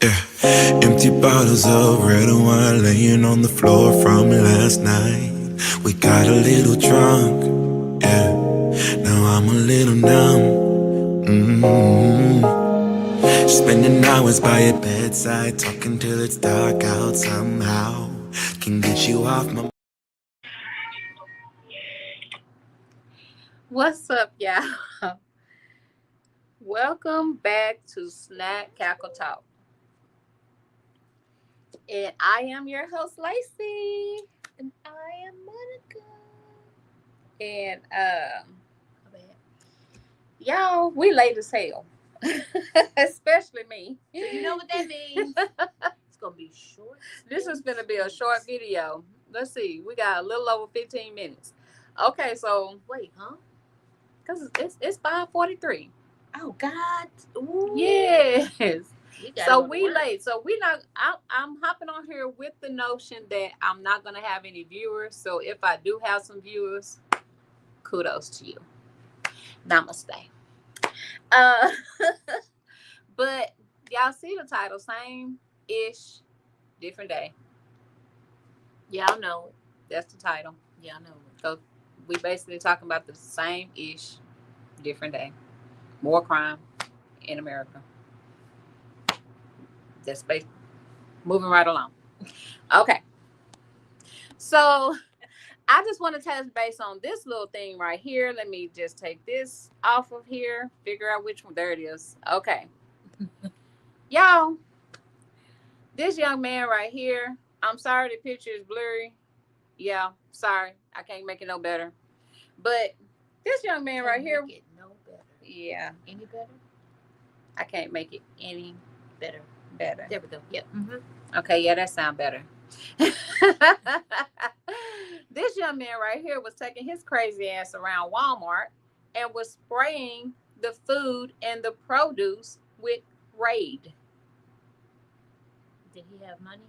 Yeah, empty bottles of red wine laying on the floor from last night. We got a little drunk, yeah. Now I'm a little numb. Spending hours by your bedside, talking till it's dark out somehow. Can get you off my. What's up, y'all? Welcome back to Snack Cackle Talk. And I am your host, Lacey. And I am Monica. And My bad. y'all, we late as hell. Especially me. So you know what that means. It's gonna be short. This is gonna be a short video. Let's see. We got a little over 15 minutes. Okay, so Wait, huh? because it's 5:43. Oh God. Ooh. Yes. We gotta So go to we work. late. So we not. I'm hopping on here with the notion that I'm not gonna have any viewers. So if I do have some viewers, kudos to you. Namaste. Uh, but y'all see the title, same ish, different day. Y'all know it. That's the title. Y'all know it. So we basically talking about the same ish, different day. More crime in America. That's basically moving right along. Okay. So I just want to touch base on this little thing right here. Let me just take this off of here, figure out which one. There it is. Okay. Y'all, this young man right here, I'm sorry the picture is blurry. Yeah, sorry. I can't make it no better. But this young man right here, Make it no better. yeah, Any better? I can't make it any Better. better. There we go. Yep. Okay, yeah, that sounds better. This young man right here was taking his crazy ass around Walmart and was spraying the food and the produce with Raid. Did he have money?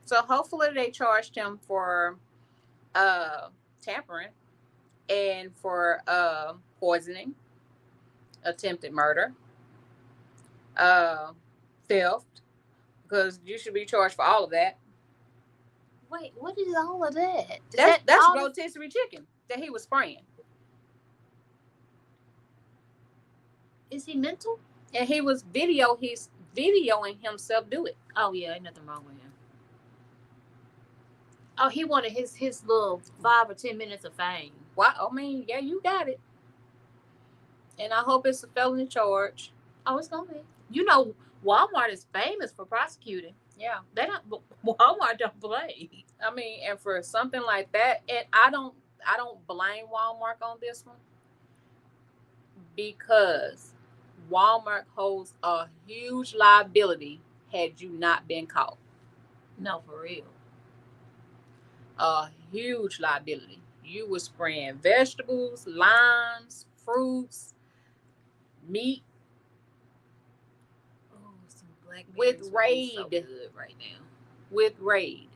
So hopefully they charged him for tampering and for poisoning, attempted murder, uh, theft, because you should be charged for all of that. Wait, what is all of that? That's all rotisserie chicken that he was spraying. Is he mental? And he's videoing himself do it. Oh yeah, ain't nothing wrong with him. Oh, he wanted his little 5 or 10 minutes of fame. Why? I mean, yeah, you got it. And I hope it's a felony charge. Oh, it's gonna be. You know, Walmart is famous for prosecuting. Yeah, They don't. Walmart don't play. I mean, and for something like that, and I don't blame Walmart on this one because Walmart holds a huge liability had you not been caught. No, for real. A huge liability. You were spraying vegetables, limes, fruits, meat Oh, some blackberries with would be Raid. so good right now. With Raid.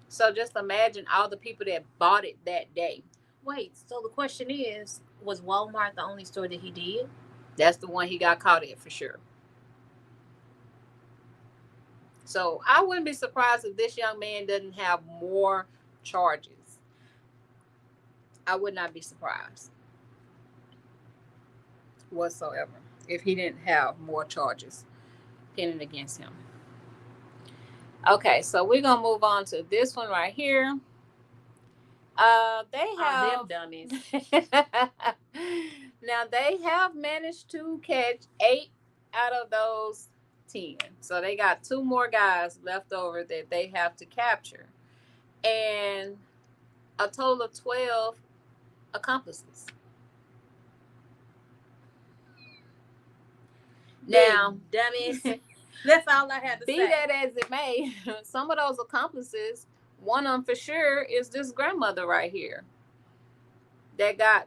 So just imagine all the people that bought it that day. Wait, so the question is, was Walmart the only store that he did? That's the one he got caught at for sure. So I wouldn't be surprised if this young man doesn't have more charges. I would not be surprised whatsoever if he didn't have more charges pending against him. Okay, so we're gonna move on to this one right here. They have them dummies. now they have managed to catch 8 out of those 10. So they got 2 more guys left over that they have to capture, and a total of 12 accomplices. Now, dummies. That's all I had to be say. that as it may, some of those accomplices, one of them for sure is this grandmother right here. That got,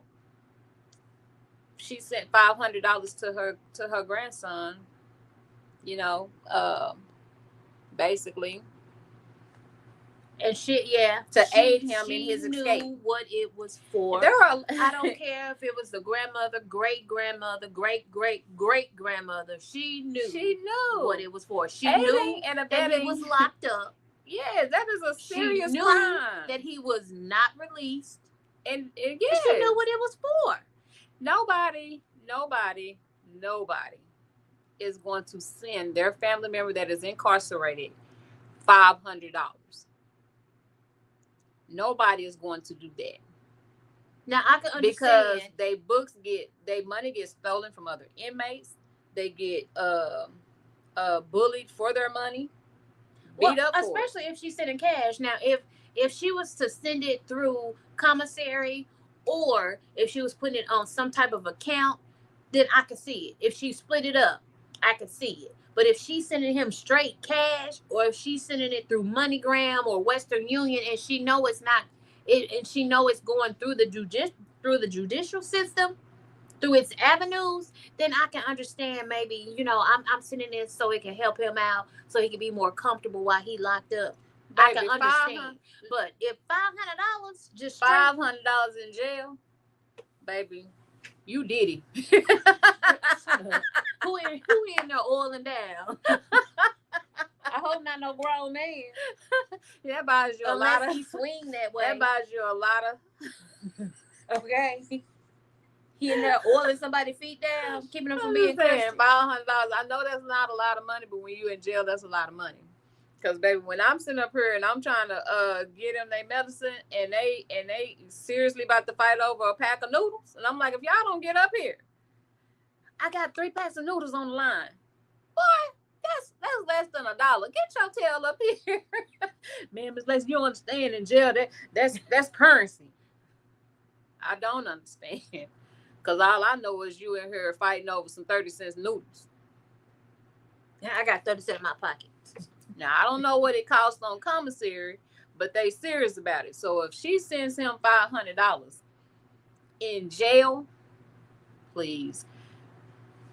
she sent $500 to her grandson. You know, basically And shit, to aid him in his escape. Knew what it was for. I don't care if it was the grandmother, great grandmother, great grandmother. She knew what it was for. She knew that he was locked up. Yes, that is a serious crime. That he was not released. And she knew what it was for. Nobody is going to send their family member that is incarcerated $500. Nobody is going to do that. Now I can understand because they money gets stolen from other inmates. They get bullied for their money, beat up, especially if she's sending cash. Now, if she was to send it through commissary, or if she was putting it on some type of account, then I could see it. If she split it up, I could see it. But if she's sending him straight cash, or if she's sending it through MoneyGram or Western Union, and she know it's not, and she know it's going through the judicial system, through its avenues, then I can understand maybe, I'm sending this so it can help him out, so he can be more comfortable while he locked up. Baby, I can understand. But if $500, just $500 in jail, baby, you did it. Who in there oiling down? I hope not no grown man. That buys you a lot of. He swing that way. That buys you a lot of. Okay. He in there oiling somebody's feet down, keeping them from being questioned. $500. I know that's not a lot of money, but when you in jail, that's a lot of money. Because baby, when I'm sitting up here and I'm trying to get them their medicine, and they seriously about to fight over a pack of noodles, and I'm like, if y'all don't get up here, I got 3 packs of noodles on the line. Boy, that's less than $1. Get your tail up here. Man, Miss Lacey, you don't understand, in jail that's currency. I don't understand. Because all I know is you in here fighting over some 30-cent noodles. Yeah, I got 30 cents in my pocket. Now, I don't know what it costs on commissary, but they serious about it. So if she sends him $500 in jail, please.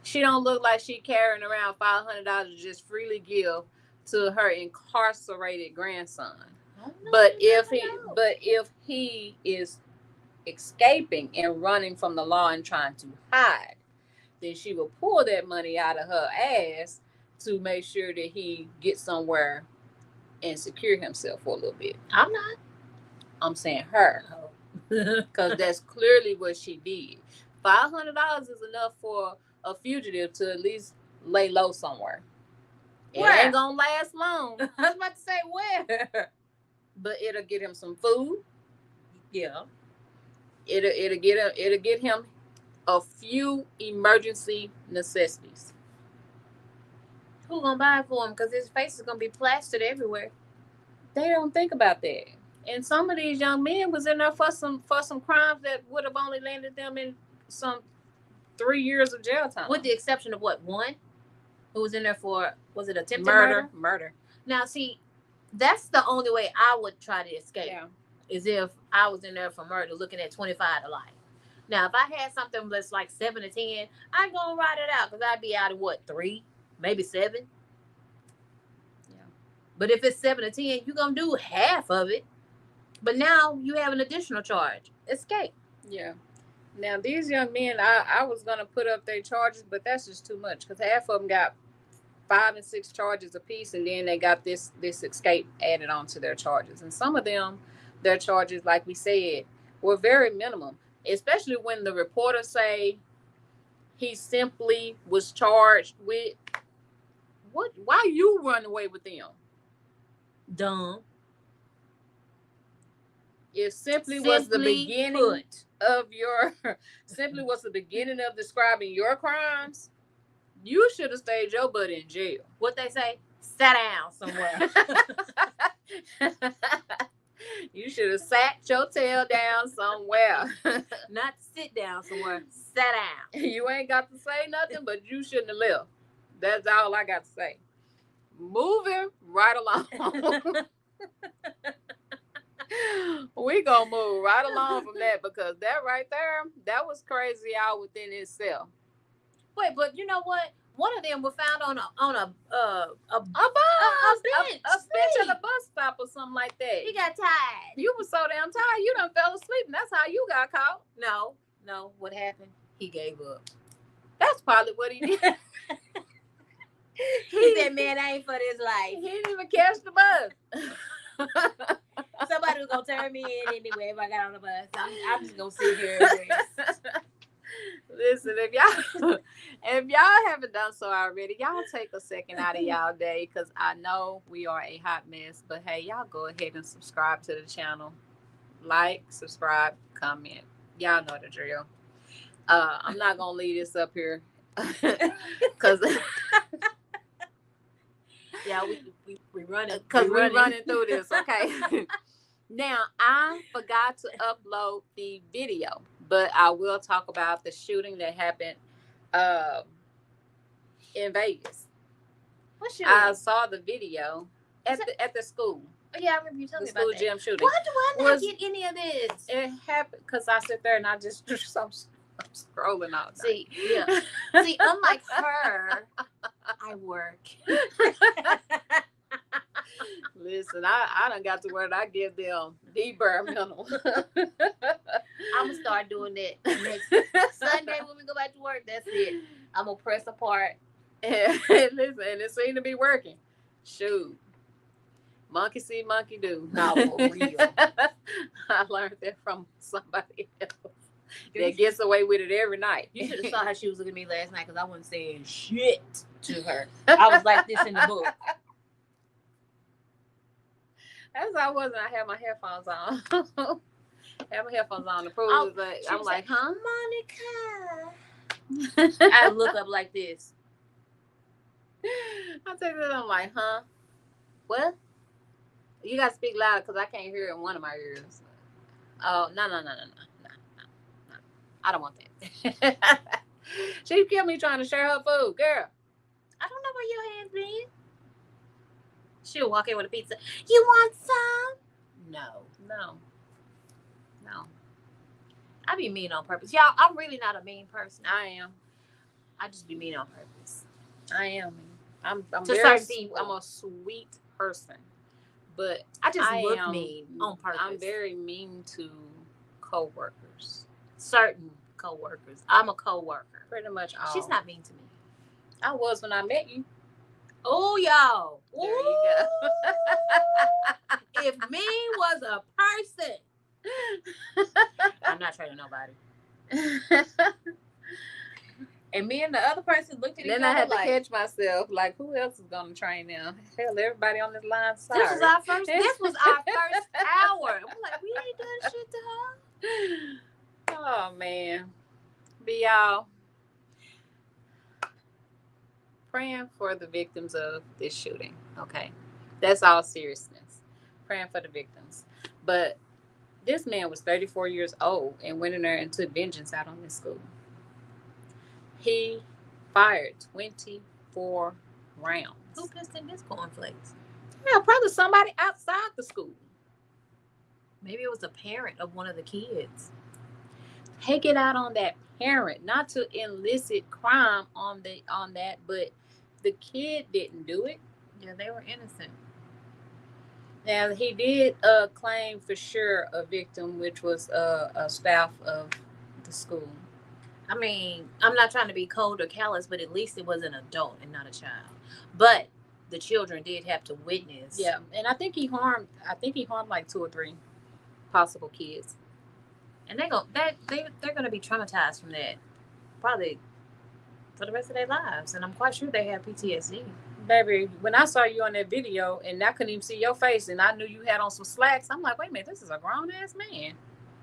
She don't look like she carrying around $500 to just freely give to her incarcerated grandson. But if he is escaping and running from the law and trying to hide, then she will pull that money out of her ass to make sure that he gets somewhere and secure himself for a little bit. I'm saying her, because that's clearly what she did. $500 is enough for a fugitive to at least lay low somewhere. It ain't gonna last long. I was about to say where, but it'll get him some food. Yeah. It'll get him a few emergency necessities. Who gonna buy it for him? Because his face is gonna be plastered everywhere. They don't think about that. And some of these young men was in there for some crimes that would have only landed them in some 3 years of jail time. With the exception of what, one? Who was in there for, was it attempted murder? Now, see, that's the only way I would try to escape. Yeah. Is if I was in there for murder looking at 25 to life. Now, if I had something that's like 7 to 10, I'd go and ride it out, because I'd be out of what, 3, maybe 7? Yeah. But if it's 7 to 10, you're going to do half of it. But now you have an additional charge. Escape. Yeah. Now, these young men, I was going to put up their charges, but that's just too much, because half of them got 5 and 6 charges apiece, and then they got this escape added on to their charges. And some of them, their charges, like we said, were very minimum, especially when the reporters say he simply was charged with what? Why you run away with them? Dumb. It simply was the beginning of describing your crimes. You should have stayed your butt in jail. What they say? Sat down somewhere. You should have sat your tail down somewhere. Not sit down somewhere. Sat down. You ain't got to say nothing, but you shouldn't have left. That's all I got to say. Moving right along. We gonna move right along from that, because that right there, that was crazy all within itself. Wait, but you know what? One of them was found on a bus, bench. a bench at a Sleep. bus stop or something like that. He got tired. You were so damn tired, you done fell asleep, and that's how you got caught. No. What happened? He gave up. That's probably what he did. He said, "Man, I ain't for this life." He didn't even catch the bus. Somebody was gonna turn me in anyway if I got on the bus. I'm just gonna sit here and rest. Listen, if y'all haven't done so already, y'all take a second out of y'all day, because I know we are a hot mess. But hey, y'all go ahead and subscribe to the channel. Like, subscribe, comment. Y'all know the drill. I'm not gonna leave this up here because yeah, we running because we're running through this. Okay. Now, I forgot to upload the video, but I will talk about the shooting that happened in Vegas. What shooting? I saw the video at the school. Oh, yeah, I remember you telling The me about school that. gym shooting. Why do I not get any of this? It happened because I sit there and I just I'm scrolling all the See, yeah. See, unlike her, I work. Listen, I done got to where I give them the bare minimum. I'm gonna start doing that next Sunday when we go back to work. That's it. I'm gonna press apart. And listen, and it seemed to be working. Shoot. Monkey see, monkey do. No, for real. I learned that from somebody else that gets away with it every night. You should have saw how she was looking at me last night because I wasn't saying shit to her. I was like this in the book. That's how I was when I had my headphones on. Have my headphones on to prove but I'm like, huh? Monica. I look up like this. I take that, I'm like, huh? What? You gotta speak louder because I can't hear it in one of my ears. Oh, no. I don't want that. She kept me trying to share her food, girl. I don't know where your hands been. She'll walk in with a pizza. You want some? No. I be mean on purpose. Y'all, I'm really not a mean person. I am. I just be mean on purpose. I am. I'm to very certain people. I'm a sweet person. But I just look mean on purpose. I'm very mean to co-workers. Certain co-workers. I'm a co-worker. Pretty much all. She's not mean to me. I was when I met you. Oh, y'all. There you go. If mean was a person. I'm not training nobody. And me and the other person looked at each other. Then I had to like, catch myself. Like, who else is going to train now? Hell, everybody on this line. Sorry. This was our first hour. I'm like, we ain't done shit to her. Oh man. But y'all, praying for the victims of this shooting. Okay. That's all seriousness. Praying for the victims. But this man was 34 years old and went in there and took vengeance out on this school. He fired 24 rounds. Who pissed in his cornflakes? Yeah, probably somebody outside the school. Maybe it was a parent of one of the kids. Take it out on that parent, not to elicit crime on that, but the kid didn't do it. Yeah, they were innocent. Now he did claim for sure a victim, which was a staff of the school. I mean, I'm not trying to be cold or callous, but at least it was an adult and not a child. But the children did have to witness. Yeah, and I think he harmed like 2 or 3 possible kids. And they're gonna be traumatized from that, probably for the rest of their lives. And I'm quite sure they have PTSD. Baby, when I saw you on that video and I couldn't even see your face and I knew you had on some slacks, I'm like, wait a minute, this is a grown ass man.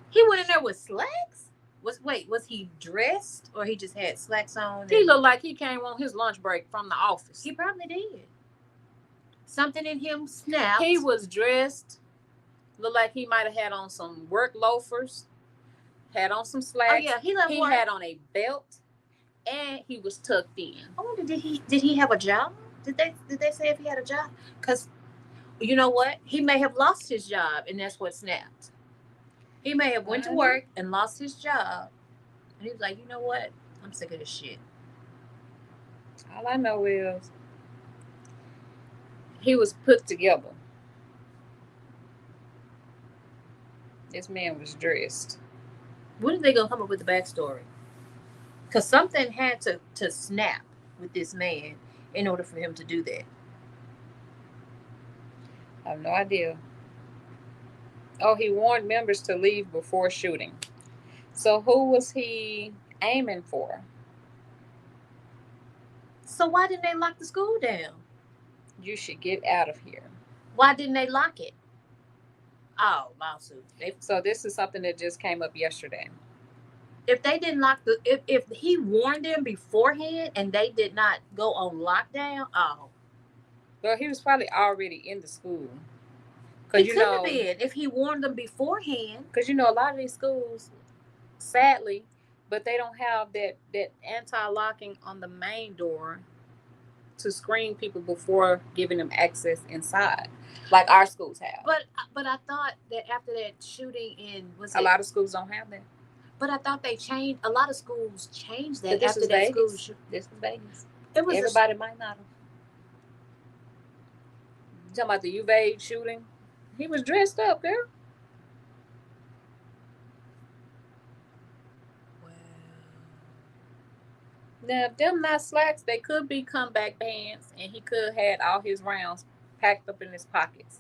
He went in there with slacks? Was he dressed or he just had slacks on? He looked like he came on his lunch break from the office. He probably did. Something in him snapped. He was dressed, looked like he might have had on some work loafers, had on some slacks. Oh yeah, he had on a belt, and he was tucked in. I wonder, did he have a job? Did they say if he had a job? Because you know what, he may have lost his job, and that's what snapped. He may have went to work and lost his job, and he was like, you know what, I'm sick of this shit. All I know is he was put together. This man was dressed. When are they gonna come up with the backstory? Because something had to snap with this man in order for him to do that. I have no idea. Oh, he warned members to leave before shooting. So who was he aiming for? So why didn't they lock the school down? You should get out of here. Why didn't they lock it? Oh, lawsuit. So this is something that just came up yesterday. If they didn't if he warned them beforehand and they did not go on lockdown, Well, he was probably already in the school. He could have been if he warned them beforehand. Because a lot of these schools, sadly, but they don't have that anti-locking on the main door to screen people before giving them access inside, like our schools have. But I thought that after that shooting in a lot of schools don't have that. But I thought they changed. A lot of schools changed that after that Vegas. school. This was Vegas. It was everybody might not have. You talking about the UVA shooting? He was dressed up, girl. Wow. Now, if them not slacks, they could be comeback pants, and he could have had all his rounds packed up in his pockets.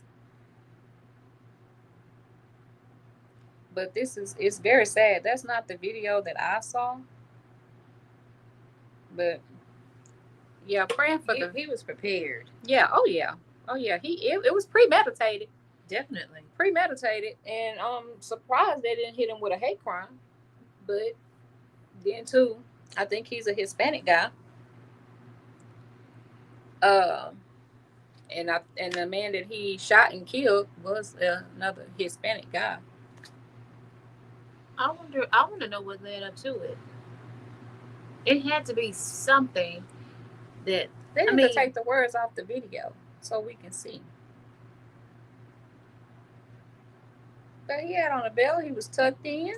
But it's very sad. That's not the video that I saw. But yeah, praying for he was prepared. Yeah. Oh yeah. It was premeditated. Definitely premeditated, and I'm surprised they didn't hit him with a hate crime. But then too, I think he's a Hispanic guy. And the man that he shot and killed was another Hispanic guy. I want to know what led up to it. It had to be something that they need to take the words off the video so we can see. But he had on a belt. He was tucked in.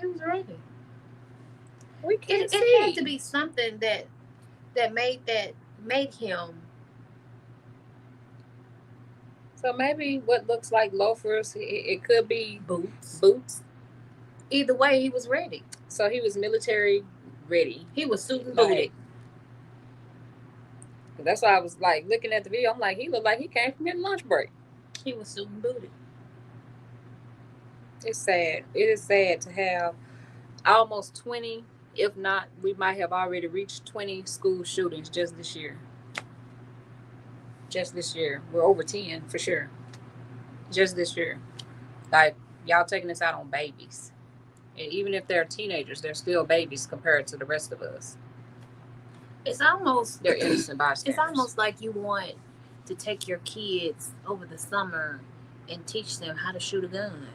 He was ready. We can't see. It had to be something that made him. So maybe what looks like loafers, it could be boots. Either way, he was ready. So he was military ready. He was suit and booted. That's why I was like looking at the video. I'm like, he looked like he came from his lunch break. He was suit and booted. It's sad. It is sad to have almost 20, if not, we might have already reached 20 school shootings just this year. Just this year. We're over 10 for sure. Just this year. Like, y'all taking this out on babies. And even if they're teenagers, they're still babies compared to the rest of us. It's almost... They're innocent bystanders. It's almost like you want to take your kids over the summer and teach them how to shoot a gun.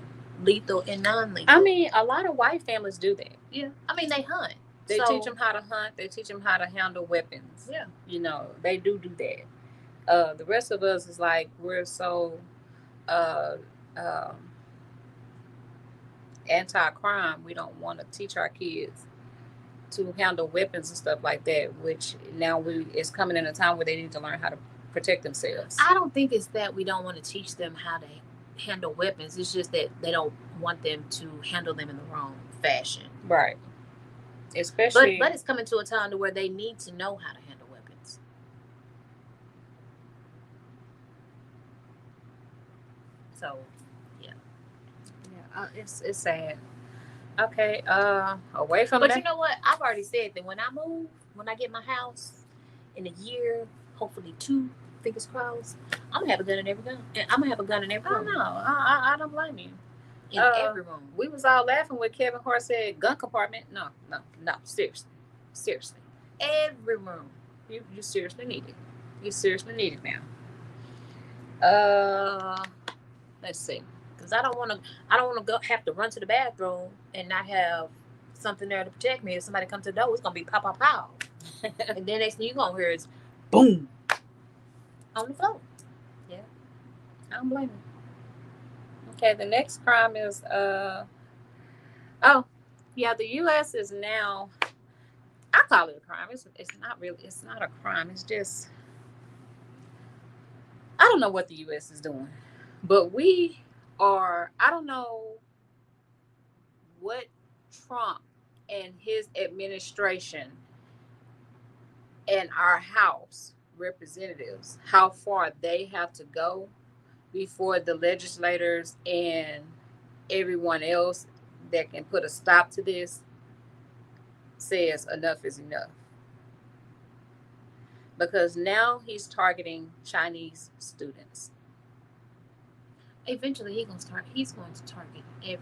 Lethal and non-lethal. I mean, a lot of white families do that. Yeah. I mean, they hunt. They teach them how to hunt. They teach them how to handle weapons. Yeah. They do that. The rest of us is like, we're so anti-crime. We don't want to teach our kids to handle weapons and stuff like that, which now it's coming in a time where they need to learn how to protect themselves. I don't think it's that we don't want to teach them how to handle weapons. It's just that they don't want them to handle them in the wrong fashion. Right. Especially, but it's coming to a time to where they need to know how to handle weapons. So, yeah, it's sad. Okay, away from but that. You know what? I've already said that when I get my house in a year, hopefully 2, fingers crossed, I'm gonna have a gun in every gun. I'm gonna have a gun in every room. I know. I don't blame you. In every room. We was all laughing when Kevin Hart said gun compartment. No. Seriously. Every room. You seriously need it. You seriously need it now. Let's see. Because I don't want to go have to run to the bathroom and not have something there to protect me. If somebody comes to the door, it's gonna be pow pow pow. And then next thing you gonna hear is boom on the floor. Yeah, I don't blame you. Okay, the next crime is the U.S. is now. I call it a crime. It's not really. It's not a crime. It's just I don't know what the U.S. is doing, but we are. I don't know what Trump and his administration and our House representatives, how far they have to go before the legislators and everyone else that can put a stop to this says enough is enough. Because now he's targeting Chinese students. Eventually, he's going to target everyone.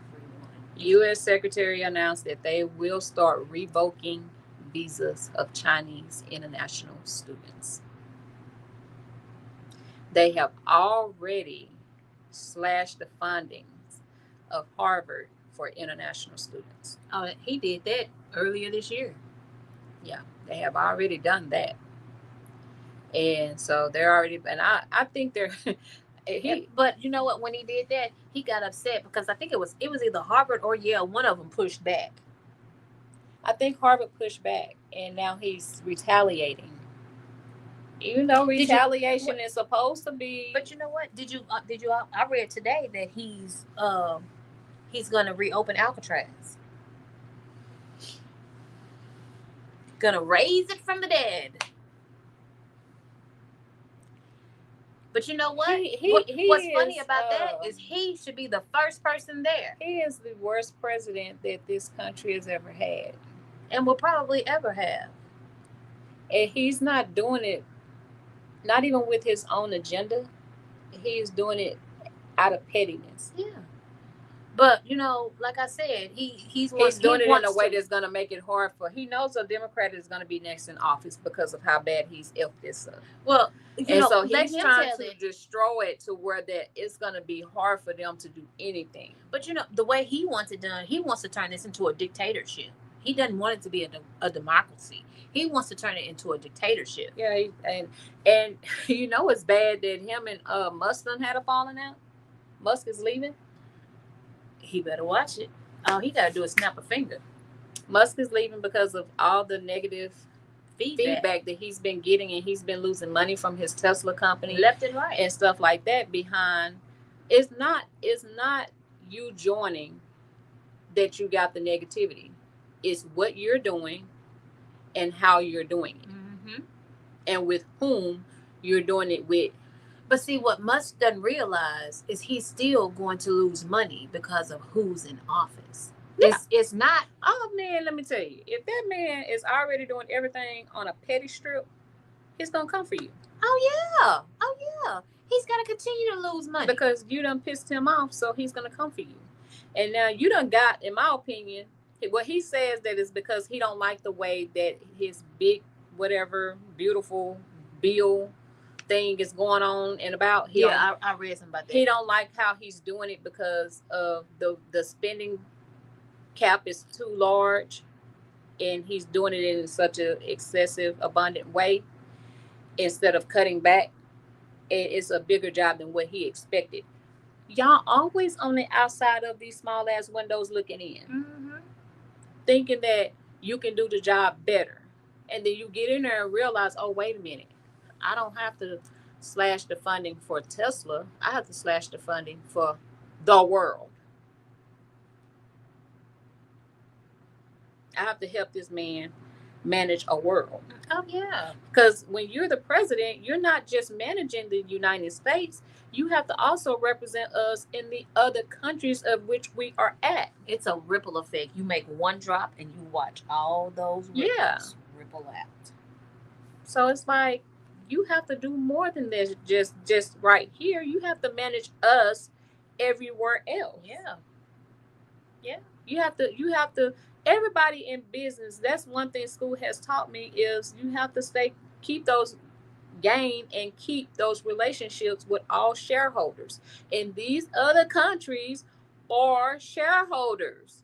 U.S. Secretary announced that they will start revoking visas of Chinese international students. They have already slashed the fundings of Harvard for international students. Oh, he did that earlier this year. Yeah, they have already done that. And so they're already, and I think they're, but you know what? When he did that, he got upset because I think it was either Harvard or Yale. One of them pushed back. I think Harvard pushed back, and now he's retaliating. Even though retaliation is supposed to be, but you know what? Did you? I read today that he's going to reopen Alcatraz. Gonna raise it from the dead. But you know what? What's funny about that is he should be the first person there. He is the worst president that this country has ever had. And will probably ever have. And he's not doing it, not even with his own agenda. He's doing it out of pettiness. Yeah. But, you know, like I said, he's doing it in a way that's going to make it hard for. He knows a Democrat is going to be next in office because of how bad he's effed this up. Well, so he's trying to destroy it to where that it's going to be hard for them to do anything. But, you know, the way he wants it done, he wants to turn this into a dictatorship. He doesn't want it to be a democracy. He wants to turn it into a dictatorship. Yeah, and you know it's bad that him and Musk done had a falling out. Musk is leaving. He better watch it. All he got to do is snap a finger. Musk is leaving because of all the negative feedback that he's been getting, and he's been losing money from his Tesla company left and right and stuff like that. Behind, it's not you joining that you got the negativity. It's what you're doing and how you're doing it, and with whom you're doing it with. But see, what Musk doesn't realize is he's still going to lose money because of who's in office. Yeah. It's not. Oh man, let me tell you, if that man is already doing everything on a petty strip, he's gonna come for you. Oh yeah. He's gonna continue to lose money because you done pissed him off, so he's gonna come for you. And now you done got, in my opinion, what he says that is because he don't like the way that his big whatever beautiful bill thing is going on and about. I read something about that. He don't like how he's doing it because of the spending cap is too large, and he's doing it in such an excessive, abundant way instead of cutting back. It's a bigger job than what he expected. Y'all always on the outside of these small ass windows looking in, thinking that you can do the job better, and then you get in there and realize, oh wait a minute, I don't have to slash the funding for Tesla. I have to slash the funding for the world. I have to help this man manage a world. Oh, yeah. Because when you're the president, you're not just managing the United States. You have to also represent us in the other countries of which we are at. It's a ripple effect. You make one drop and you watch all those ripples ripple out. So it's like, you have to do more than this. Just right here, you have to manage us everywhere else. Yeah. You have to. Everybody in business. That's one thing school has taught me is you have to keep those gain and keep those relationships with all shareholders. And these other countries are shareholders.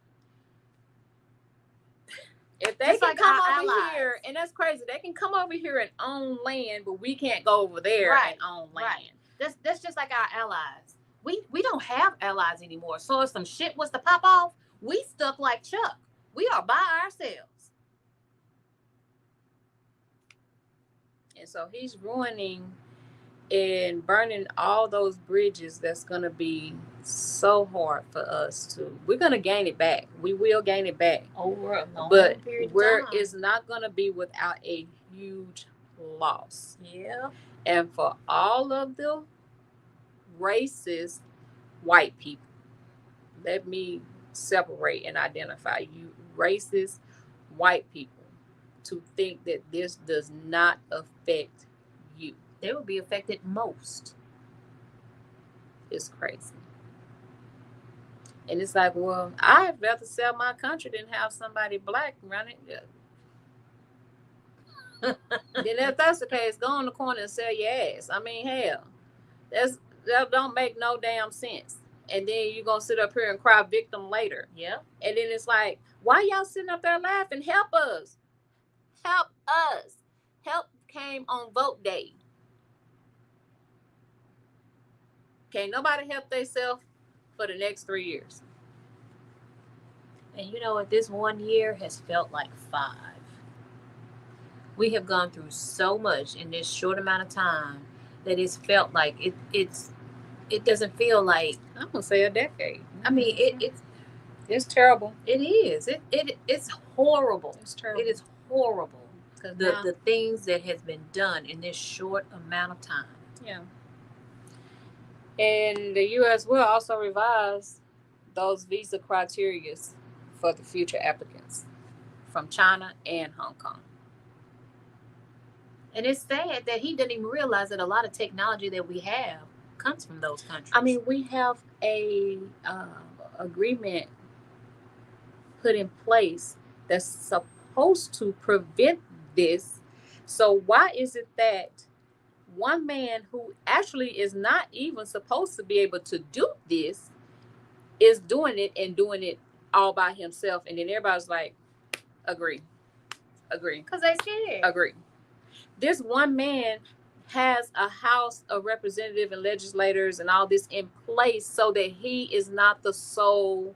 If they can come over here, and that's crazy, they can come over here and own land, but we can't go over there and own land. That's just like our allies. We don't have allies anymore. So if some shit was to pop off, we stuck like Chuck. We are by ourselves. And so he's ruining and burning all those bridges. That's going to be so hard for us to. We're going to gain it back. We will gain it back over a long but period of where time. it's not going to be without a huge loss. Yeah. And for all of the racist white people, let me separate and identify you racist white people to think that this does not affect you. They will be affected most. It's crazy. And it's like, well, I'd rather sell my country than have somebody black run it. Then if that's the case, go in the corner and sell your ass. I mean, hell, that don't make no damn sense. And then you're gonna sit up here and cry victim later. Yeah. And then it's like, why y'all sitting up there laughing? Help us. Help us. Help came on vote day. Can't nobody help themselves for the next 3 years. And you know what? This 1 year has felt like 5. We have gone through so much in this short amount of time that it's felt like it doesn't feel like, I'm gonna say a decade. I mean it's terrible. It is. It's horrible. It's terrible. It is horrible. Now, The things that has been done in this short amount of time. Yeah. And the U.S. will also revise those visa criteria for the future applicants from China and Hong Kong. And it's sad that he didn't even realize that a lot of technology that we have comes from those countries. I mean, we have a agreement put in place that's supposed to prevent this. So why is it that one man who actually is not even supposed to be able to do this is doing it and doing it all by himself? And then everybody's like, agree. Because they scared. Agree. This one man has a House of Representatives and legislators and all this in place so that he is not the sole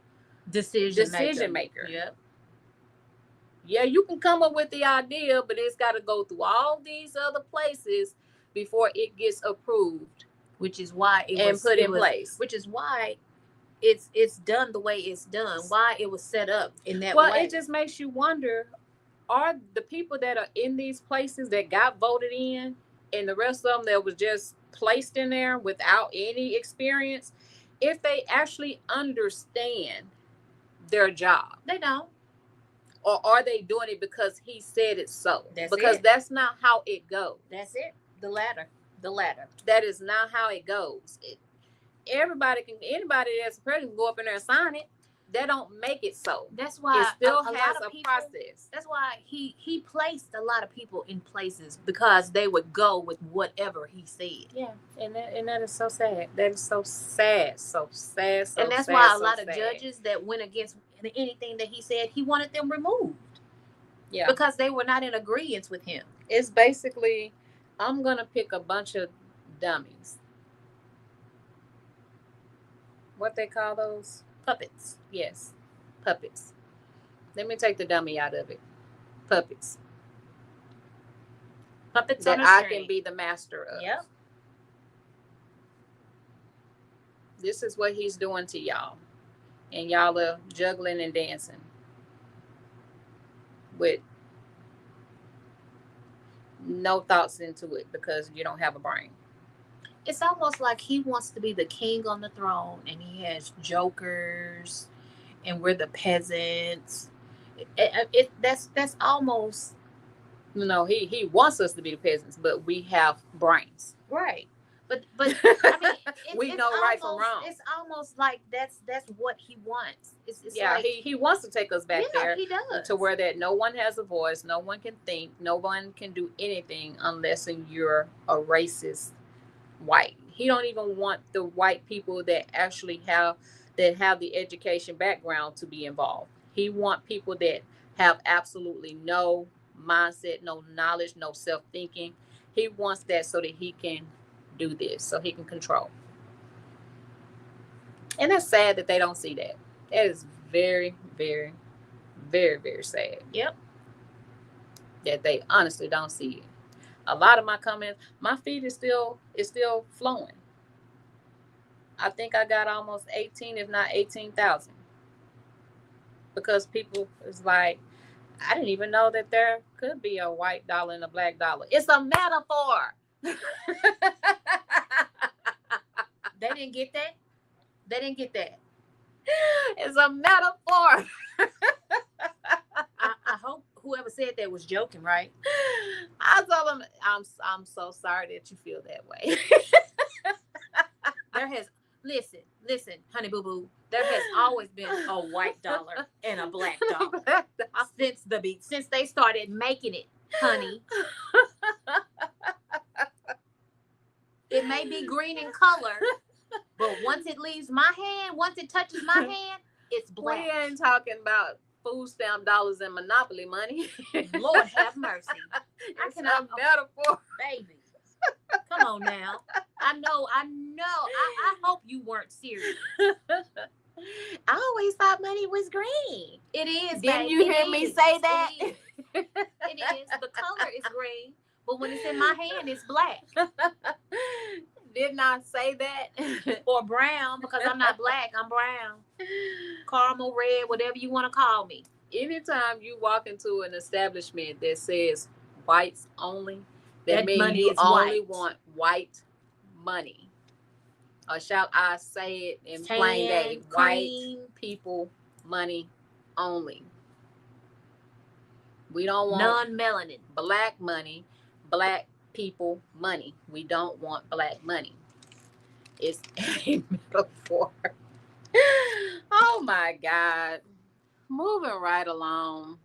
decision maker. Yep. Yeah, you can come up with the idea, but it's got to go through all these other places before it gets approved, which is why put in place. Which is why it's done the way it's done. Why it was set up in that way. Well, it just makes you wonder: are the people that are in these places that got voted in, and the rest of them that was just placed in there without any experience, if they actually understand their job? They don't. Or are they doing it because he said it so? Because that's not how it goes. That's it. The latter. That is not how it goes. Anybody that's president can go up in there and sign it. They don't make it so. That's why it still has lot of a people, process. That's why he placed a lot of people in places because they would go with whatever he said. Yeah, and that is so sad. That is so sad. So sad. So and that's sad, why a so lot sad. of judges that went against anything that he said, he wanted them removed. Yeah, because they were not in agreement with him. It's basically, I'm gonna pick a bunch of dummies. What they call those? Puppets. Yes, puppets. Let me take the dummy out of it. Puppets. Puppets that on a I string. can be the master of. Yep. This is what he's doing to y'all. And y'all are juggling and dancing with no thoughts into it because you don't have a brain. It's almost like he wants to be the king on the throne and he has jokers and we're the peasants. That's almost... No, he wants us to be the peasants, but we have brains. Right. But I mean, we know right from wrong. It's almost like that's what he wants. It's yeah, like, he wants to take us back there. He does. To where that no one has a voice, no one can think, no one can do anything unless you're a racist white. He don't even want the white people that actually have the education background to be involved. He want people that have absolutely no mindset, no knowledge, no self-thinking. He wants that so that he can do this, so he can control. And that's sad that they don't see that. That is very, very, very, very sad. Yep. That they honestly don't see it. A lot of my comments, my feed is still flowing. I think I got almost 18, if not 18,000, because people is like, I didn't even know that there could be a white dollar and a black dollar. It's a metaphor. They didn't get that. They didn't get that. It's a metaphor. I hope whoever said that was joking, right? I told them, I'm so sorry that you feel that way. There has listen, honey boo boo. There has always been a white dollar and a black dollar since they started making it, honey. It may be green in color, but once it leaves my hand, once it touches my hand, it's black. We ain't talking about food stamp dollars and Monopoly money. Lord have mercy. I cannot metaphor, baby. Come on now. I know. I hope you weren't serious. I always thought money was green. It is. Didn't you hear me say that? It is. The color is green, but when it's in my hand, it's black. Did not say that. Or brown, because I'm not black. I'm brown. Caramel red, whatever you want to call me. Anytime you walk into an establishment that says whites only, that means money you is only white. want white money. Or shall I say it in plain day? White people money only. We don't want non-melanin black money, black people money. We don't want black money. It's a metaphor. Oh my God. Moving right along.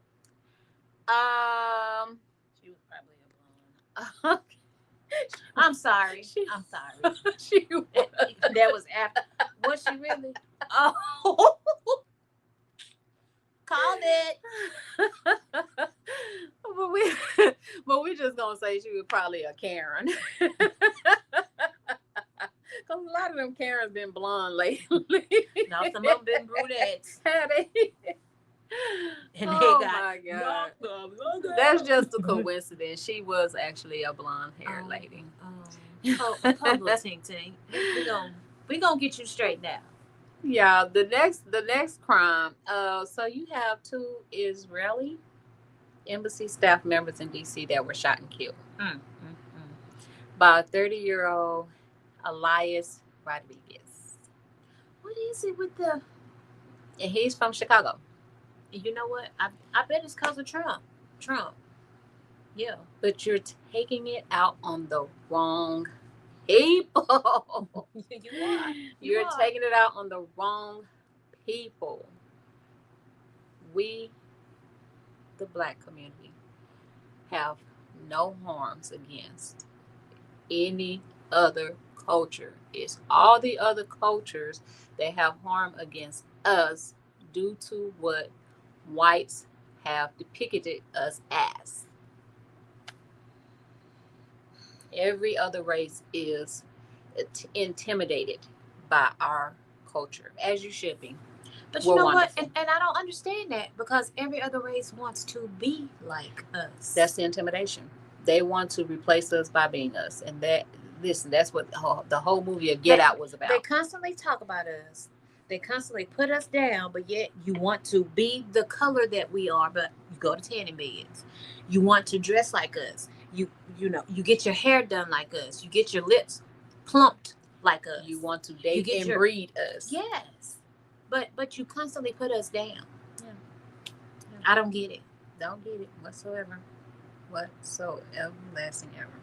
She was probably a blonde. I'm sorry. I'm sorry. She was. That was after. Was she really? Oh. Called it. but we just gonna say she was probably a Karen. Cause a lot of them Karens been blonde lately. No, some of them been brunettes. And oh my God. That's just a coincidence. She was actually a blonde haired lady. Public ting ting. We gonna get you straight now. Yeah, the next crime. So you have 2 Israeli embassy staff members in DC that were shot and killed by a 30-year-old Elias Rodriguez. What is it with the? And he's from Chicago. You know what? I bet it's because of Trump. Yeah. But you're taking it out on the wrong people. You are. You're taking it out on the wrong people. We, the black community, have no harms against any other culture. It's all the other cultures that have harm against us due to what whites have depicted us as. Every other race is intimidated by our culture, as you should be. But you know what? And I don't understand that, because every other race wants to be like us. That's the intimidation. They want to replace us by being us. And that's what the whole movie of Get Out was about. They constantly talk about us. They constantly put us down, but yet you want to be the color that we are, but you go to tanning beds. You want to dress like us. You get your hair done like us. You get your lips plumped like us. You want to date and breed us. Yes. But you constantly put us down. Yeah. I don't get it. Don't get it whatsoever. Lasting ever.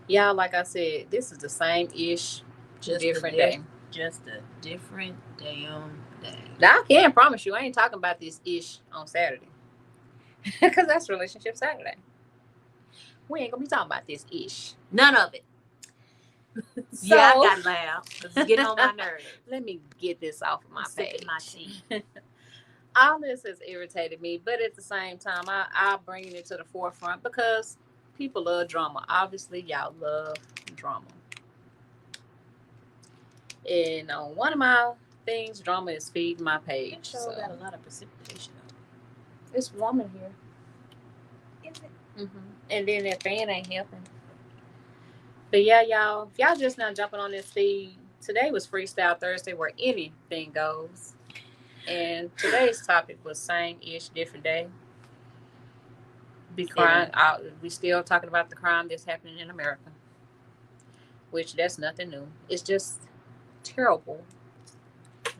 Yeah, like I said, this is the same ish, just different day. Just a different damn day. Now, I can't promise you I ain't talking about this ish on Saturday. Because that's Relationship Saturday. We ain't gonna be talking about this ish. None of it. So, yeah, I got loud. It's getting on my nerves. Let me get this off of my page. My tea. All this has irritated me, but at the same time, I'm bringing it to the forefront because people love drama. Obviously, y'all love drama. And on one of my things, drama is feeding my page. It sure got a lot of precipitation. It's warm in here. Is it? And then that fan ain't helping. But yeah, y'all, if y'all just now jumping on this feed, today was Freestyle Thursday where anything goes. And today's topic was same ish, different day. Be crime. We still talking about the crime that's happening in America, which that's nothing new. It's just terrible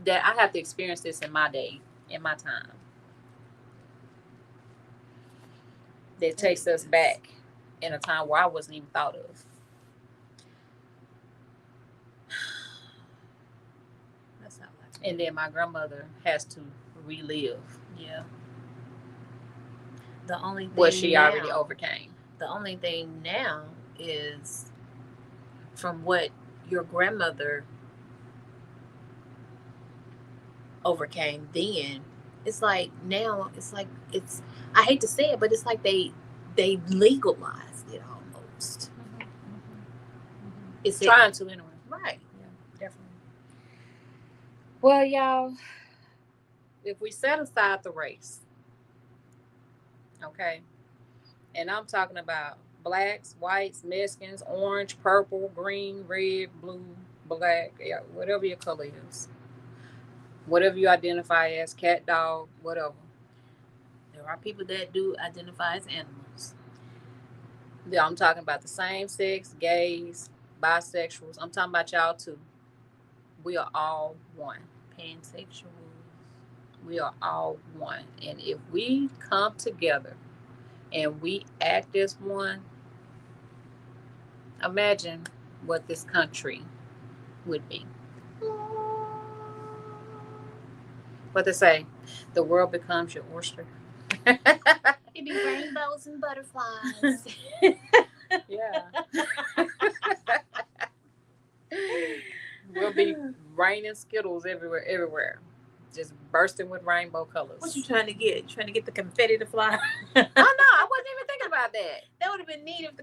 that I have to experience this in my day, in my time. That takes us back in a time where I wasn't even thought of. That's not like. And then my grandmother has to relive. Yeah. The only thing what she now, already overcame. The only thing now is from what your grandmother overcame then. It's like now. It's like it's. I hate to say it, but it's like they legalized it almost. It's trying to anyway. Right. Yeah, definitely. Well, y'all, if we set aside the race, okay, and I'm talking about blacks, whites, Mexicans, orange, purple, green, red, blue, black, yeah, whatever your color is, whatever you identify as, cat, dog, whatever. There are people that do identify as animals. Yeah, I'm talking about the same sex, gays, bisexuals. I'm talking about y'all too. We are all one. Pansexuals. We are all one. And if we come together and we act as one, imagine what this country would be. What they say, the world becomes your oyster. It'd be rainbows and butterflies. Yeah. We'll be raining Skittles everywhere. Just bursting with rainbow colors. What you trying to get? You trying to get the confetti to fly? Oh no, I wasn't even thinking about that. That would have been neat if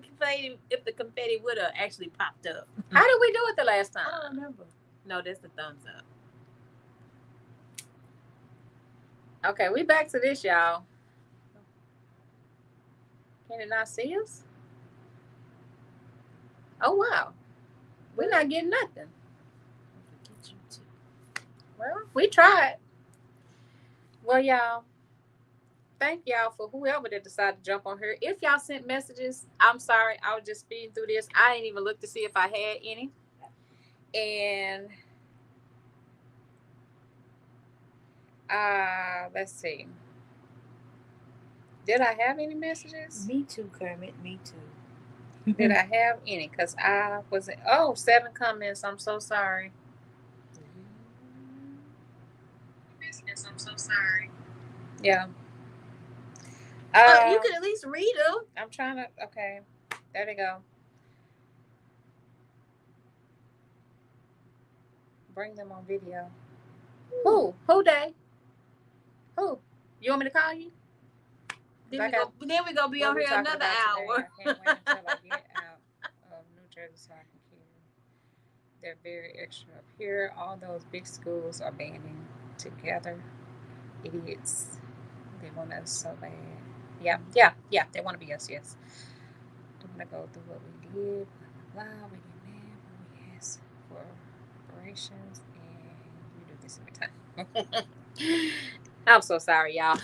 the confetti would have actually popped up. How did we do it the last time? I don't remember. No, that's the thumbs up. Okay, we back to this, y'all. Can it not see us? Oh wow, we're not getting nothing. Well, we tried. Well, y'all, thank y'all for whoever that decided to jump on here. If y'all sent messages, I'm sorry. I was just speeding through this. I ain't even looked to see if I had any. And let's see. Did I have any messages? Me too, Kermit. Me too. Did I have any? Because I wasn't. Oh, 7 comments. I'm so sorry. I'm so sorry. Yeah. You could at least read them. I'm trying to. Okay. There they go. Bring them on video. Who? Who they? Who? You want me to call you? Then we go be on here another hour. I can't wait until I get out of New Jersey so I can hear. They're very extra up here. All those big schools are banding together. Idiots. They want us so bad. Yeah. They want to be us, yes. I'm going to go through what we did. Blah, blah, blah. We get mad when we ask for reparations. And we do this every time. I'm so sorry, y'all.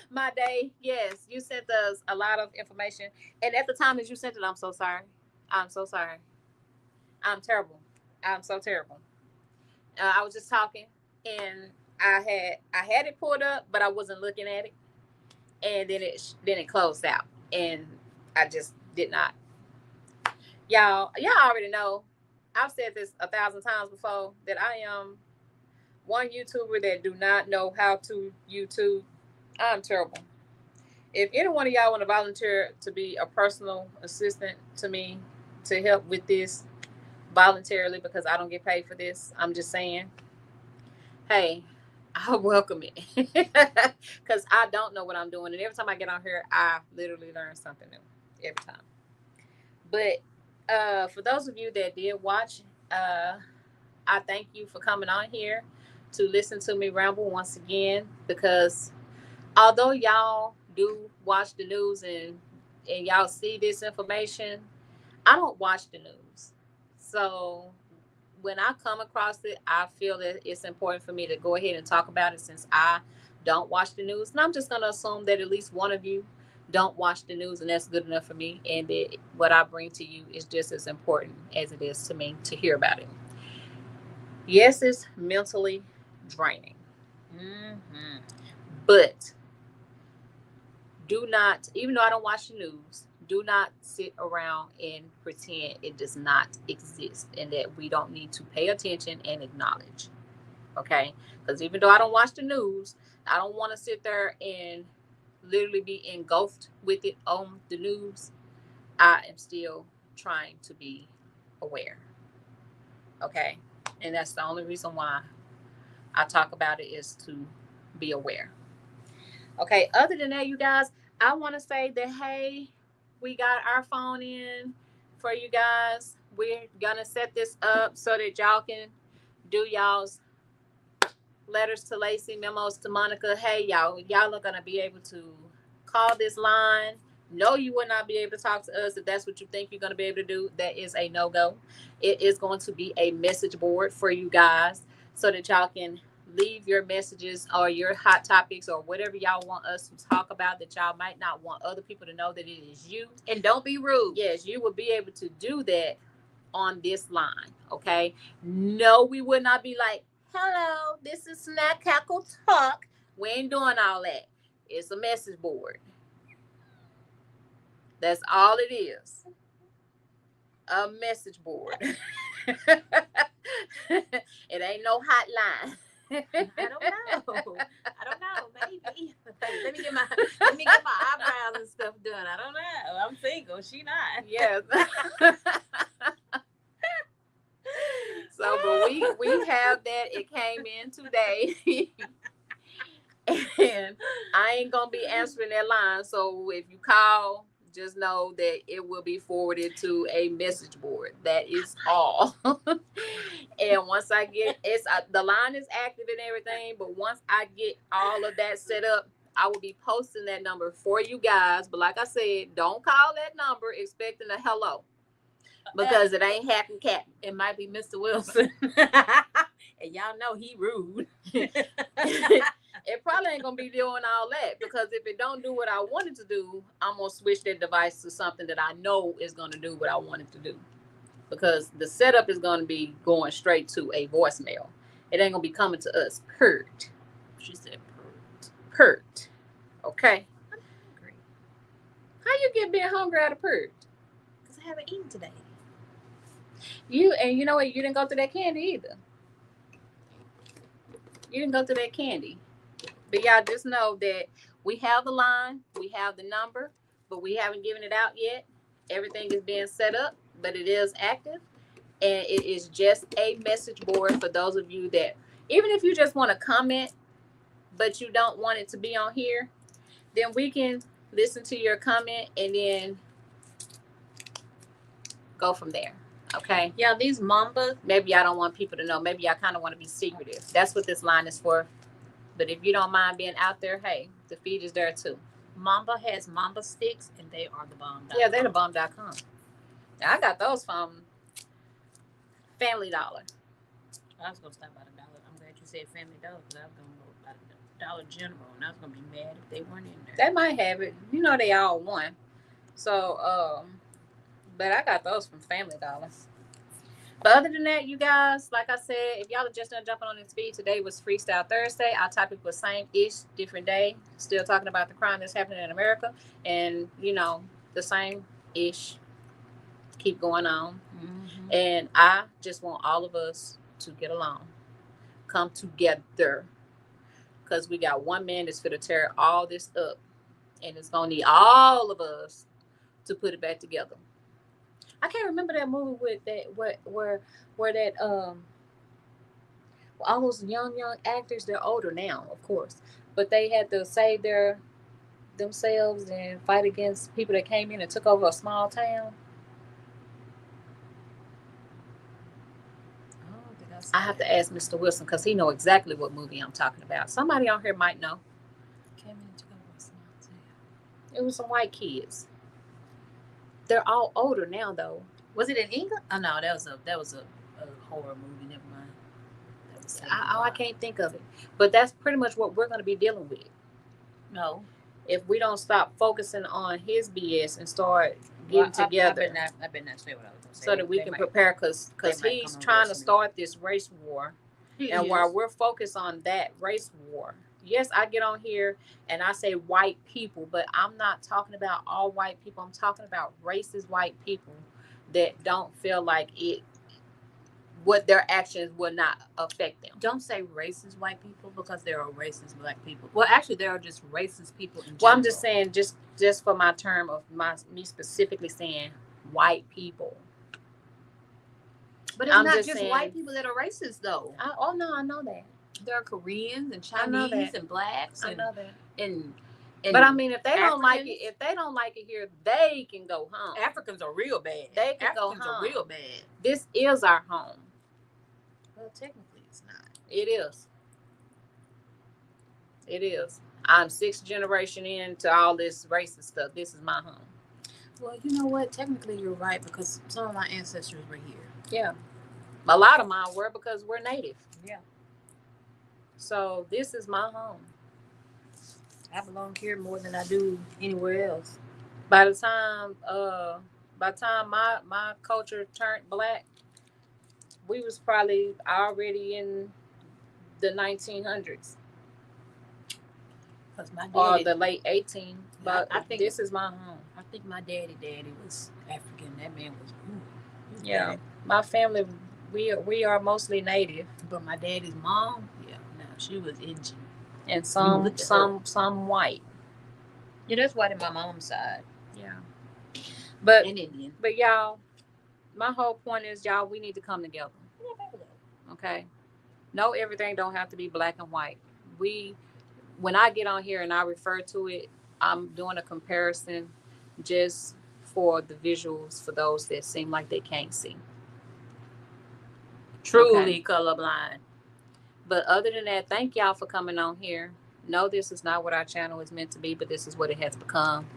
My day, yes, you sent us a lot of information. And at the time that you sent it, I'm so sorry. I'm so sorry. I'm terrible. I'm so terrible. I was just talking and I had it pulled up, but I wasn't looking at it. And then it closed out. And I just did not. Y'all already know. I've said this 1,000 times before that I am one YouTuber that do not know how to YouTube. I'm terrible. If any one of y'all want to volunteer to be a personal assistant to me to help with this voluntarily because I don't get paid for this, I'm just saying, hey, I welcome it because I don't know what I'm doing. And every time I get on here, I literally learn something new every time. But for those of you that did watch, I thank you for coming on here to listen to me ramble once again because although y'all do watch the news and y'all see this information, I don't watch the news. So when I come across it, I feel that it's important for me to go ahead and talk about it since I don't watch the news. And I'm just going to assume that at least one of you don't watch the news, and that's good enough for me. And that what I bring to you is just as important as it is to me to hear about it. Yes, it's mentally draining. Mm-hmm. But do not, even though I don't watch the news, do not sit around and pretend it does not exist and that we don't need to pay attention and acknowledge. Okay? Because even though I don't watch the news, I don't want to sit there and literally be engulfed with it on the news. I am still trying to be aware. Okay? And that's the only reason why I talk about it is to be aware. Okay, other than that, you guys, I want to say that hey, we got our phone in for you guys. We're gonna set this up so that y'all can do y'all's letters to Lacey, memos to Monica. Hey, y'all are gonna be able to call this line. No, you will not be able to talk to us if that's what you think you're gonna be able to do. That is a no go. It is going to be a message board for you guys so that y'all can leave your messages or your hot topics or whatever y'all want us to talk about that y'all might not want other people to know that it is you. And don't be rude. Yes, you will be able to do that on this line. Okay. No, we would not be like, hello, this is Snack Cackle Talk. We ain't doing all that. It's a message board. That's all it is. A message board. It ain't no hotline. I don't know. I don't know. Maybe. Let me get my eyebrows and stuff done. I don't know. I'm single. She not. Yes. So, but we have that. It came in today. And I ain't gonna be answering that line. So if you call, just know that it will be forwarded to a message board. That is all. And once I get the line is active and everything, but once I get all of that set up, I will be posting that number for you guys. But like I said, don't call that number expecting a hello, because it ain't Happy Cat. It might be Mr. Wilson. And y'all know he rude. It probably ain't gonna be doing all that, because if it don't do what I want it to do, I'm gonna switch that device to something that I know is gonna do what I want it to do. Because the setup is gonna be going straight to a voicemail. It ain't gonna be coming to us pert. She said pert. Pert. Okay. I'm hungry. How you get being hungry out of pert? Because I haven't eaten today. You know what? You didn't go through that candy either. You didn't go through that candy. But y'all just know that we have the line, we have the number, but we haven't given it out yet. Everything is being set up, but it is active. And it is just a message board for those of you that, even if you just want to comment, but you don't want it to be on here, then we can listen to your comment and then go from there. Okay? Yeah, these Mamba. Maybe y'all don't want people to know. Maybe y'all kind of want to be secretive. That's what this line is for. But if you don't mind being out there, hey, the feed is there too. Mamba has Mamba sticks, and they are the bomb. Yeah, they're the bomb.com. I got those from Family Dollar. I was going to stop by the Dollar. I'm glad you said Family Dollar, because I was going to go by the Dollar General, and I was going to be mad if they weren't in there. They might have it. You know they all one. So, but I got those from Family Dollar. But other than that, you guys, like I said, if y'all are just not jumping on this feed, today was Freestyle Thursday. Our topic was same-ish, different day. Still talking about the crime that's happening in America. And, you know, the same-ish keep going on. Mm-hmm. And I just want all of us to get along. Come together. Because we got one man that's going to tear all this up. And it's going to need all of us to put it back together. I can't remember that movie with that where that all those young actors, they're older now, of course, but they had to save themselves and fight against people that came in and took over a small town. I have to ask Mr. Wilson because he know exactly what movie I'm talking about. Somebody on here might know. Came in and took over a small town. It was some white kids. They're all older now, though. Was it in England? Oh no, that was a horror movie. Never mind. That was I can't think of it. But that's pretty much what we're going to be dealing with. No. If we don't stop focusing on his BS and start getting together. I better not say what I was going to say. So that we can prepare, because he's trying to start this race war. And while we're focused on that race war, yes, I get on here and I say white people, but I'm not talking about all white people. I'm talking about racist white people that don't feel like what their actions will not affect them. Don't say racist white people, because there are racist black people. Well, actually, there are just racist people in general. Well, I'm just saying, just for my term of me specifically saying white people. But it's not just saying, white people that are racist, though. Oh no, I know that. There are Koreans and Chinese and blacks. I know that. And but I mean, if they don't like it here, they can go home. Africans are real bad. They can Africans go home. are real bad. This is our home. Well, technically, it's not. It is. It is. I'm 6th generation into all this racist stuff. This is my home. Well, you know what? Technically, you're right, because some of my ancestors were here. Yeah. A lot of mine were, because we're native. Yeah. So this is my home. I belong here more than I do anywhere else. By the time my culture turned black, we was probably already in the 1900s. Because my daddy, or the late 18. But I think this is my home. I think my daddy was African. That man was yeah. Bad. My family, we are mostly native. But my daddy's mom, she was Indian. And some white. Yeah, that's white in my mom's side. Yeah. But and Indian. But y'all, my whole point is, y'all, we need to come together. Okay? No, everything don't have to be black and white. When I get on here and I refer to it, I'm doing a comparison just for the visuals, for those that seem like they can't see. Truly colorblind. But other than that, thank y'all for coming on here. No, this is not what our channel is meant to be, but this is what it has become,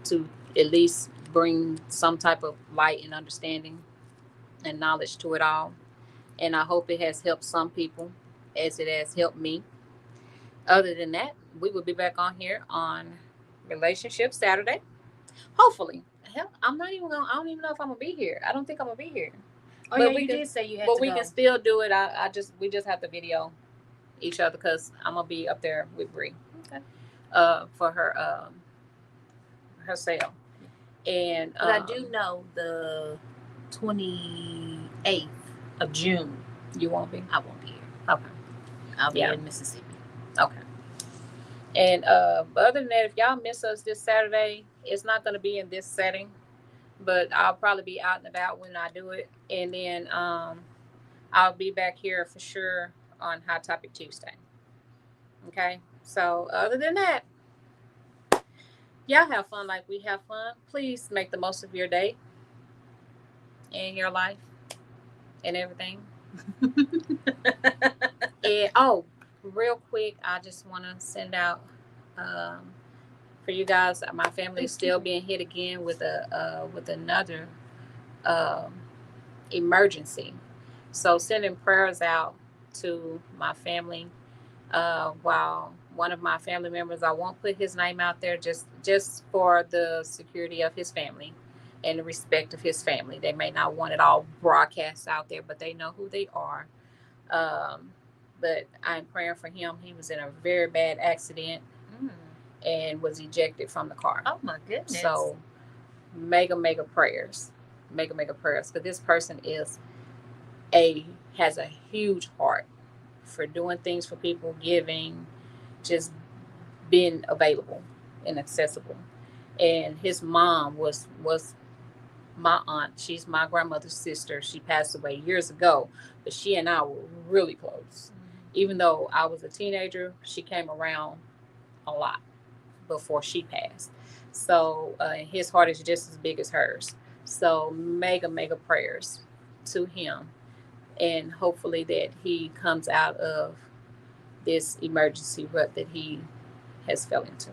to at least bring some type of light and understanding and knowledge to it all. And I hope it has helped some people as it has helped me. Other than that, we will be back on here on Relationship Saturday. Hopefully. Hell, I don't even know if I'm going to be here. I don't think I'm going to be here. Oh, but yeah, you did say you had to go. But we can still do it. We just have to video each other, because I'm going to be up there with Bree. Okay. For her sale. And but I do know the 28th of June. You won't be? I won't be here. Okay. I'll be in Mississippi. Okay. And but other than that, if y'all miss us this Saturday, it's not going to be in this setting, but I'll probably be out and about when I do it. And then I'll be back here for sure on Hot Topic Tuesday. Okay. So other than that, y'all have fun like we have fun. Please make the most of your day and your life and everything. And real quick, I just want to send out for you guys. My family is still being hit again with another emergency. So sending prayers out to my family. While one of my family members, I won't put his name out there, just for the security of his family and the respect of his family. They may not want it all broadcast out there, but they know who they are. But I'm praying for him. He was in a very bad accident and was ejected from the car. Oh my goodness. So mega prayers. Mega prayers. Because this person has a huge heart for doing things for people, giving, just being available and accessible. And his mom was my aunt. She's my grandmother's sister. She passed away years ago, but she and I were really close. Even though I was a teenager, she came around a lot before she passed. So his heart is just as big as hers. So mega prayers to him. And hopefully that he comes out of this emergency rut that he has fell into.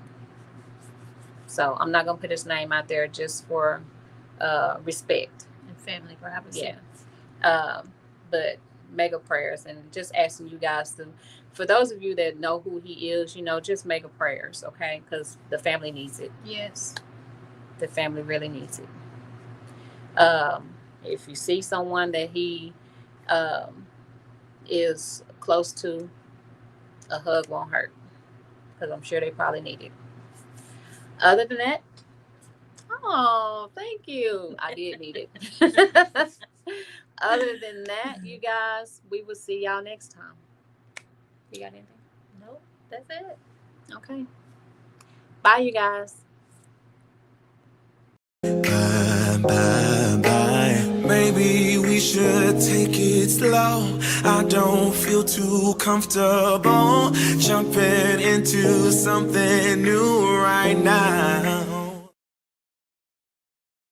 So I'm not gonna put his name out there just for respect. And family privacy. Yeah. But mega prayers, and just asking you guys to, for those of you that know who he is, just mega prayers, okay? Because the family needs it. Yes. The family really needs it. If you see someone that he is close to, a hug won't hurt, because I'm sure they probably need it. Other than that, oh, thank you. I did need it. Other than that, you guys, we will see y'all next time. You got anything? Nope, that's it. Okay. Bye, you guys. Bye, bye, bye. Maybe we should take it slow. I don't feel too comfortable jumping into something new right now.